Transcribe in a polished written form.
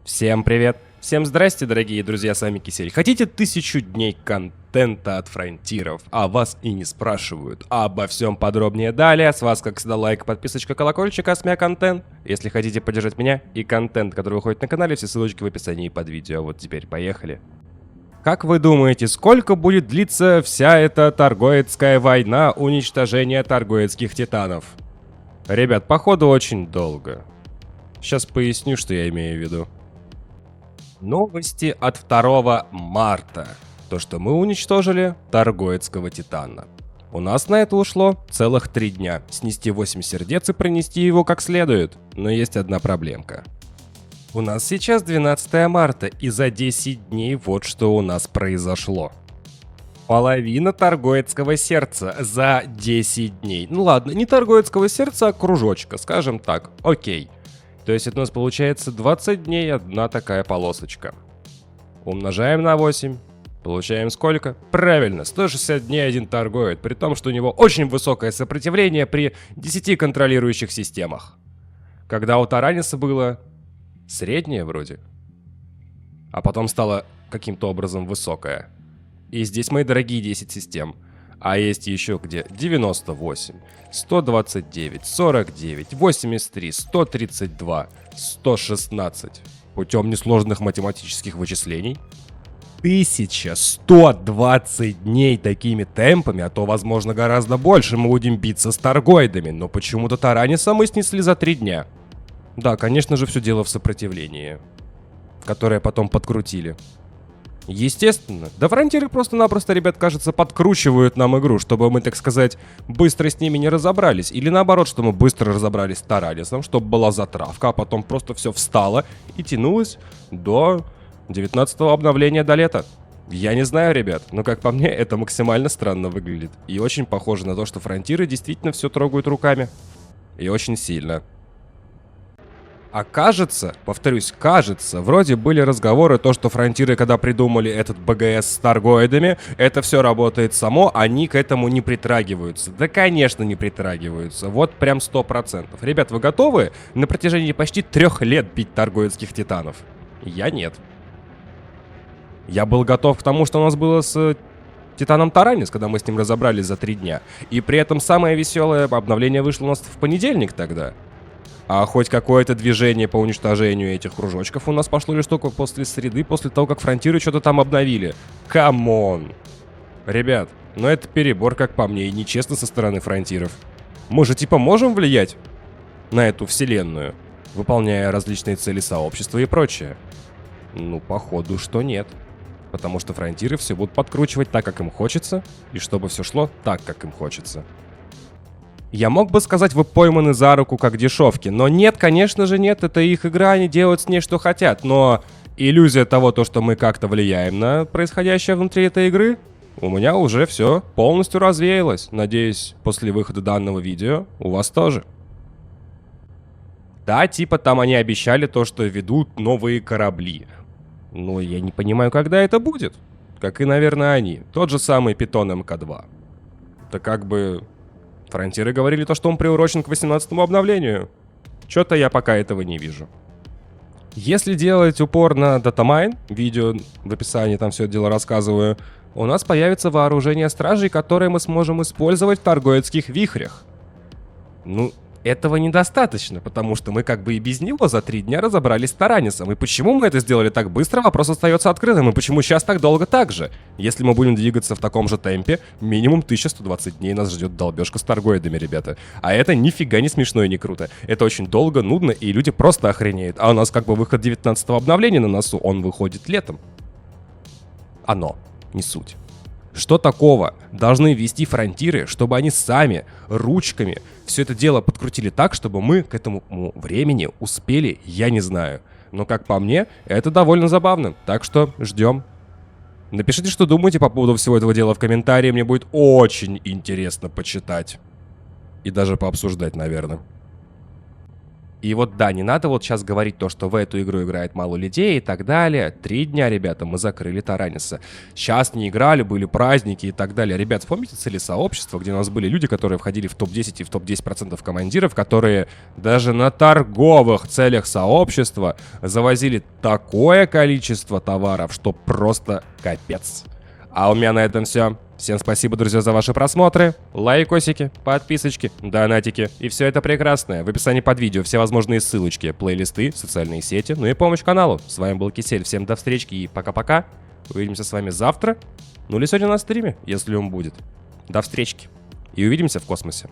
Всем привет! Всем здрасте, дорогие друзья, с вами Кисель. Хотите 1000 дней контента от фронтиров, а вас и не спрашивают? Обо всем подробнее далее. С вас, как всегда, лайк, подписочка, колокольчик, а с меня контент. Если хотите поддержать меня и контент, который выходит на канале, все ссылочки в описании под видео. Вот теперь поехали. Как вы думаете, сколько будет длиться вся эта торгоецкая война уничтожения торгоецких титанов? Ребят, походу очень долго. Сейчас поясню, что я имею в виду. Новости от 2 марта. То, что мы уничтожили торгоецкого титана. У нас на это ушло целых 3 дня. Снести 8 сердец и пронести его как следует. Но есть одна проблемка. У нас сейчас 12 марта, и за 10 дней вот что у нас произошло. Половина торгоецкого сердца за 10 дней. Ну ладно, не торгоецкого сердца, а кружочка, скажем так. Окей. То есть это у нас получается 20 дней одна такая полосочка. Умножаем на 8. Получаем сколько? Правильно, 160 дней один торгует, при том, что у него очень высокое сопротивление при 10 контролирующих системах. Когда у Тараниса было среднее вроде, а потом стало каким-то образом высокое. И здесь мои дорогие 10 систем. А есть еще где 98, 129, 49, 83, 132, 116. Путем несложных математических вычислений. 1120 дней такими темпами, а то, возможно, гораздо больше мы будем биться с торгоидами. Но почему-то Тараниса мы снесли за 3 дня. Да, конечно же, все дело в сопротивлении, которое потом подкрутили. Естественно. Да фронтиры просто-напросто, ребят, кажется, подкручивают нам игру, чтобы мы, так сказать, быстро с ними не разобрались. Или наоборот, что мы быстро разобрались с Таранисом, чтобы была затравка, а потом просто все встало и тянулось до 19-го обновления до лета. Я не знаю, ребят, но как по мне, это максимально странно выглядит. И очень похоже на то, что фронтиры действительно все трогают руками. И очень сильно. А кажется, повторюсь, кажется, вроде были разговоры, то, что фронтиры, когда придумали этот БГС с торгоидами, это все работает само, они к этому не притрагиваются. Да, конечно, не притрагиваются. Вот прям 100%. Ребят, вы готовы на протяжении почти 3 лет бить торгоидских титанов? Я нет. Я был готов к тому, что у нас было с Титаном Таранис, когда мы с ним разобрались за 3 дня. И при этом самое веселое обновление вышло у нас в понедельник тогда. А хоть какое-то движение по уничтожению этих кружочков у нас пошло лишь только после среды, после того, как фронтиры что-то там обновили. Камон! Ребят, ну это перебор, как по мне, и нечестно со стороны фронтиров. Мы же типа можем влиять на эту вселенную, выполняя различные цели сообщества и прочее? Ну, походу, что нет. Потому что фронтиры все будут подкручивать так, как им хочется, и чтобы все шло так, как им хочется. Я мог бы сказать, вы пойманы за руку, как дешевки, но нет, конечно же нет, это их игра, они делают с ней, что хотят, но иллюзия того, то, что мы как-то влияем на происходящее внутри этой игры, у меня уже все полностью развеялось. Надеюсь, после выхода данного видео у вас тоже. Да, типа там они обещали то, что ведут новые корабли. Но я не понимаю, когда это будет. Как и, наверное, они. Тот же самый Питон МК-2. Это как бы... Фронтиры говорили то, что он приурочен к 18-му обновлению. Чё-то я пока этого не вижу. Если делать упор на датамайн, видео в описании, там все это дело рассказываю, у нас появится вооружение стражей, которое мы сможем использовать в торгоецких вихрях. Ну, этого недостаточно, потому что мы как бы и без него за 3 дня разобрались с Таранисом. И почему мы это сделали так быстро, вопрос остается открытым. И почему сейчас так долго так же? Если мы будем двигаться в таком же темпе, минимум 1120 дней нас ждет долбежка с торгоидами, ребята. А это нифига не смешно и не круто. Это очень долго, нудно, и люди просто охренеют. А у нас как бы выход 19-го обновления на носу, он выходит летом. Оно, не суть. Что такого должны ввести фронтиры, чтобы они сами, ручками, все это дело подкрутили так, чтобы мы к этому времени успели, я не знаю. Но, как по мне, это довольно забавно, так что ждем. Напишите, что думаете по поводу всего этого дела в комментарии, мне будет очень интересно почитать. И даже пообсуждать, наверное. И вот да, не надо вот сейчас говорить то, что в эту игру играет мало людей и так далее. 3 дня, ребята, мы закрыли Тараниса. Сейчас не играли, были праздники и так далее. Ребят, вспомните цели сообщества, где у нас были люди, которые входили в топ-10 и в топ-10% командиров, которые даже на торговых целях сообщества завозили такое количество товаров, что просто капец. А у меня на этом все. Всем спасибо, друзья, за ваши просмотры, лайкосики, подписочки, донатики и все это прекрасное. В описании под видео все возможные ссылочки, плейлисты, социальные сети, ну и помощь каналу. С вами был Кисель, всем до встречи и пока-пока. Увидимся с вами завтра, ну или сегодня на стриме, если он будет. До встречки и увидимся в космосе.